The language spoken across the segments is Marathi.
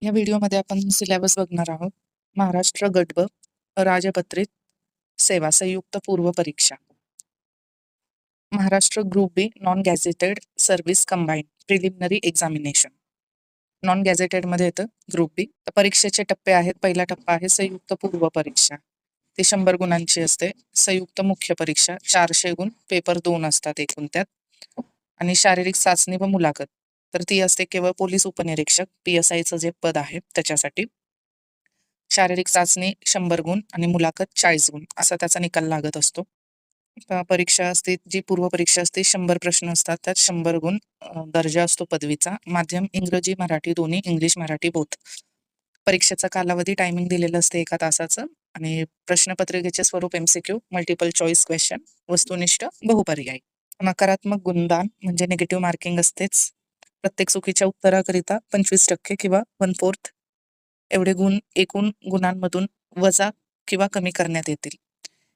या व्हिडिओमध्ये आपण सिलेबस बघणार आहोत. महाराष्ट्र गट ब राजपत्रित सेवा संयुक्त पूर्व परीक्षा. Maharashtra group B non gazetted service combined preliminary examination. Non gazetted मध्ये येतं ग्रुप बी. परीक्षेचे टप्पे आहेत. पहिला टप्पा आहे संयुक्त पूर्व परीक्षा. ती 100 गुणांची असते. संयुक्त मुख्य परीक्षा 400 गुण, पेपर 2 असतात एकूण त्यात. आणि शारीरिक चाचणी व मुलाखत तर ती असते केवळ पोलीस उपनिरीक्षक PSIचं जे पद आहे त्याच्यासाठी. शारीरिक चाचणी 100 गुण आणि मुलाखत 40 गुण असा त्याचा निकाल लागत असतो. परीक्षा असते जी पूर्व परीक्षा असते 100 प्रश्न असतात त्यात 100 गुण. दर्जा असतो पदवीचा. माध्यम इंग्रजी मराठी दोन्ही, इंग्लिश मराठी बोथ. परीक्षेचा कालावधी टायमिंग दिलेलं असते 1 तासाचं. आणि प्रश्नपत्रिकेचे स्वरूप MCQ मल्टिपल चॉईस क्वेश्चन, वस्तुनिष्ठ बहुपर्यायी. नकारात्मक गुणदान म्हणजे निगेटिव्ह मार्किंग असतेच. प्रत्येक चुकीच्या उत्तराकरिता 25% किंवा 1/4 एवढे गुण एकूण गुणांमधून वजा किंवा कमी करण्यात येतील.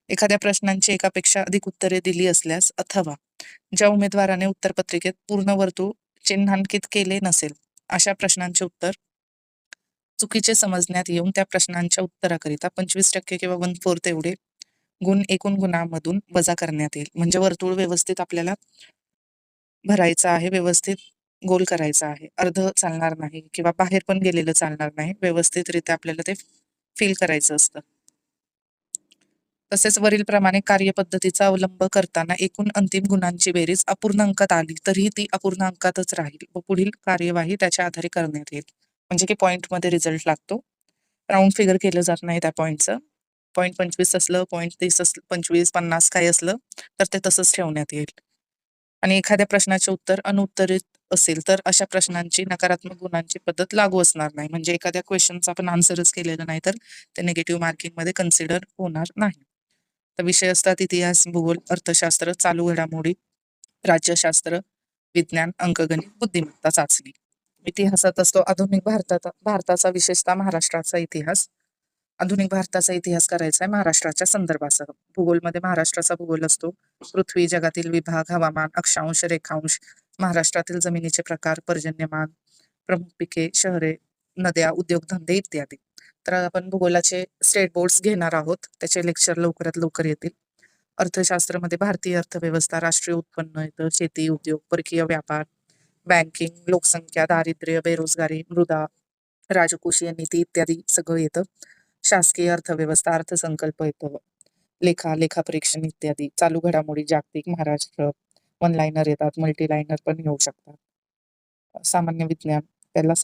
एखाद्या प्रश्नांची एकापेक्षा अधिक उत्तरे दिली असल्यास अथवा ज्या उमेदवाराने उत्तरपत्रिकेत पूर्ण वर्तुळ चिन्हांकित केले नसेल अशा प्रश्नांचे उत्तर चुकीचे समजण्यात येऊन त्या प्रश्नांच्या उत्तराकरिता 25% किंवा 1/4 एवढे गुण एकूण गुणांमधून वजा करण्यात येईल. म्हणजे वर्तुळ व्यवस्थित आपल्याला भरायचं आहे, व्यवस्थित गोल करायचा आहे. अर्ध चालणार नाही किंवा बाहेर पण गेलेलं चालणार नाही. व्यवस्थितरित्या आपल्याला ते फिल करायचं असतं. तसेच वरील प्रमाणे कार्यपद्धतीचा अवलंब करताना एकूण अंतिम गुणांची बेरीज अपूर्णांकात आली तरीही ती अपूर्णांकातच राहील व पुढील कार्यवाही त्याच्या आधारे करण्यात येईल. म्हणजे की पॉईंटमध्ये रिझल्ट लागतो. राऊंड फिगर केलं जात नाही त्या पॉईंटचं. पॉईंट 25 असलं, पॉईंट 30 असलं, 25, 50 काही असलं तर ते तसंच ठेवण्यात येईल. आणि एखाद्या प्रश्नाचे उत्तर अनुत्तरित असेल तर अशा प्रश्नांची नकारात्मक गुणांची पद्धत लागू असणार नाही. म्हणजे एखाद्या क्वेश्चनचा आपण आन्सरच केलेलं नाही तर ते निगेटिव्ह मार्किंगमध्ये कन्सिडर होणार नाही. तर विषय असतात इतिहास, भूगोल, अर्थशास्त्र, चालू घडामोडी, राज्यशास्त्र, विज्ञान, अंकगणित, बुद्धिमत्ता चाचणी. इतिहासात असतो आधुनिक भारताचा विशेषतः महाराष्ट्राचा इतिहास. आधुनिक भारताचा इतिहास करायचा आहे महाराष्ट्राच्या संदर्भासह. भूगोलमध्ये महाराष्ट्राचा भूगोल असतो. पृथ्वी, जगातील विभाग, हवामान, अक्षांश, रेखांश, महाराष्ट्रातील जमिनीचे प्रकार, पर्जन्यमान, प्रमुख पिके, शहरे, नद्या, उद्योगधंदे इत्यादी. तर आपण भूगोलाचे स्टेट बोर्ड्स घेणार आहोत. त्याचे लेक्चर लवकरात लवकर येतील. अर्थशास्त्रामध्ये भारतीय अर्थव्यवस्था, राष्ट्रीय उत्पन्न येतं, शेती, उद्योग, परकीय व्यापार, बँकिंग, लोकसंख्या, दारिद्र्य, बेरोजगारी, मृदा, राजकोषीय नीती इत्यादी सगळं येतं. शासकीय अर्थव्यवस्था, अर्थसंकल्प येतो, लेखापरीक्षण इत्यादी, चालू घडामोडी, जागतिक, महाराष्ट्र, वन लाईनर येतात, मल्टी लाईनर पण येऊ शकतात. सामान्य विज्ञान, त्याला